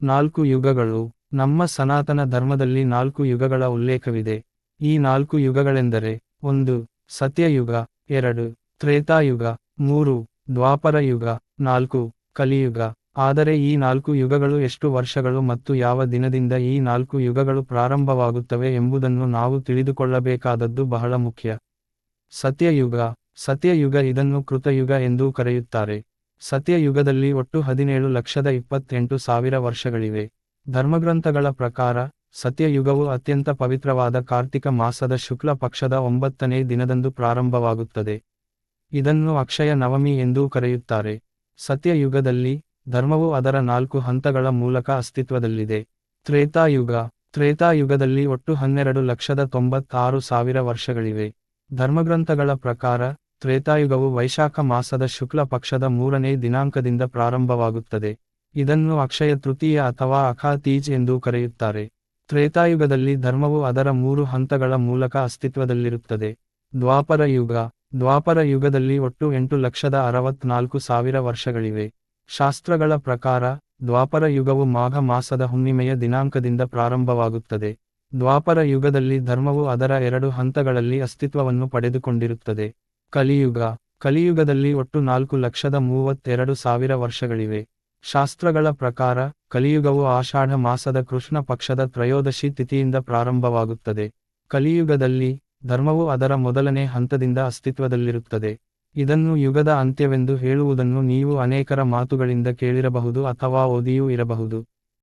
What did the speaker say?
4 ಯುಗಗಳು. ನಮ್ಮ ಸನಾತನ ಧರ್ಮದಲ್ಲಿ 4 ಯುಗಗಳ ಉಲ್ಲೇಖವಿದೆ. ಈ 4 ಯುಗಗಳೆಂದರೆ 1. ಸತ್ಯಯುಗ, 2. ತ್ರೇತಾಯುಗ, 3. ದ್ವಾಪರ ಯುಗ, 4. ಕಲಿಯುಗ. ಆದರೆ ಈ 4 ಯುಗಗಳು ಎಷ್ಟು ವರ್ಷಗಳು ಮತ್ತು ಯಾವ ದಿನದಿಂದ ಈ 4 ಯುಗಗಳು ಪ್ರಾರಂಭವಾಗುತ್ತವೆ ಎಂಬುದನ್ನು ನಾವು ತಿಳಿದುಕೊಳ್ಳಬೇಕಾದದ್ದು ಬಹಳ ಮುಖ್ಯ. ಸತ್ಯಯುಗ. ಸತ್ಯಯುಗ, ಇದನ್ನು ಕೃತಯುಗ ಎಂದೂ ಕರೆಯುತ್ತಾರೆ. ಸತ್ಯಯುಗದಲ್ಲಿ ಒಟ್ಟು 17,28,000 ವರ್ಷಗಳಿವೆ. ಧರ್ಮಗ್ರಂಥಗಳ ಪ್ರಕಾರ ಸತ್ಯಯುಗವು ಅತ್ಯಂತ ಪವಿತ್ರವಾದ ಕಾರ್ತಿಕ ಮಾಸದ ಶುಕ್ಲ ಪಕ್ಷದ 9ನೇ ದಿನದಂದು ಪ್ರಾರಂಭವಾಗುತ್ತದೆ. ಇದನ್ನು ಅಕ್ಷಯ ನವಮಿ ಎಂದೂ ಕರೆಯುತ್ತಾರೆ. ಸತ್ಯಯುಗದಲ್ಲಿ ಧರ್ಮವು ಅದರ 4 ಹಂತಗಳ ಮೂಲಕ ಅಸ್ತಿತ್ವದಲ್ಲಿದೆ. ತ್ರೇತಾಯುಗ. ತ್ರೇತಾಯುಗದಲ್ಲಿ ಒಟ್ಟು 12,96,000 ವರ್ಷಗಳಿವೆ. ಧರ್ಮಗ್ರಂಥಗಳ ಪ್ರಕಾರ ತ್ರೇತಾಯುಗವು ವೈಶಾಖ ಮಾಸದ ಶುಕ್ಲ ಪಕ್ಷದ 3ನೇ ದಿನಾಂಕದಿಂದ ಪ್ರಾರಂಭವಾಗುತ್ತದೆ. ಇದನ್ನು ಅಕ್ಷಯ ತೃತೀಯ ಅಥವಾ ಅಖಾ ತೀಜ್ ಎಂದೂ ಕರೆಯುತ್ತಾರೆ. ತ್ರೇತಾಯುಗದಲ್ಲಿ ಧರ್ಮವು ಅದರ 3 ಹಂತಗಳ ಮೂಲಕ ಅಸ್ತಿತ್ವದಲ್ಲಿರುತ್ತದೆ. ದ್ವಾಪರ ಯುಗ. ದ್ವಾಪರ ಯುಗದಲ್ಲಿ ಒಟ್ಟು 8,64,000 ವರ್ಷಗಳಿವೆ. ಶಾಸ್ತ್ರಗಳ ಪ್ರಕಾರ ದ್ವಾಪರ ಯುಗವು ಮಾಘ ಮಾಸದ ಹುಣ್ಣಿಮೆಯ ದಿನಾಂಕದಿಂದ ಪ್ರಾರಂಭವಾಗುತ್ತದೆ. ದ್ವಾಪರ ಯುಗದಲ್ಲಿ ಧರ್ಮವು ಅದರ 2 ಹಂತಗಳಲ್ಲಿ ಅಸ್ತಿತ್ವವನ್ನು ಪಡೆದುಕೊಂಡಿರುತ್ತದೆ. ಕಲಿಯುಗ. ಕಲಿಯುಗದಲ್ಲಿ ಒಟ್ಟು 4,32,000 ವರ್ಷಗಳಿವೆ. ಶಾಸ್ತ್ರಗಳ ಪ್ರಕಾರ ಕಲಿಯುಗವು ಆಷಾಢ ಮಾಸದ ಕೃಷ್ಣ ಪಕ್ಷದ ತ್ರಯೋದಶಿ ತಿಥಿಯಿಂದ ಪ್ರಾರಂಭವಾಗುತ್ತದೆ. ಕಲಿಯುಗದಲ್ಲಿ ಧರ್ಮವು ಅದರ ಮೊದಲನೇ ಹಂತದಿಂದ ಅಸ್ತಿತ್ವದಲ್ಲಿರುತ್ತದೆ. ಇದನ್ನು ಯುಗದ ಅಂತ್ಯವೆಂದು ಹೇಳುವುದನ್ನು ನೀವು ಅನೇಕರ ಮಾತುಗಳಿಂದ ಕೇಳಿರಬಹುದು ಅಥವಾ ಓದಿಯೂ ಇರಬಹುದು.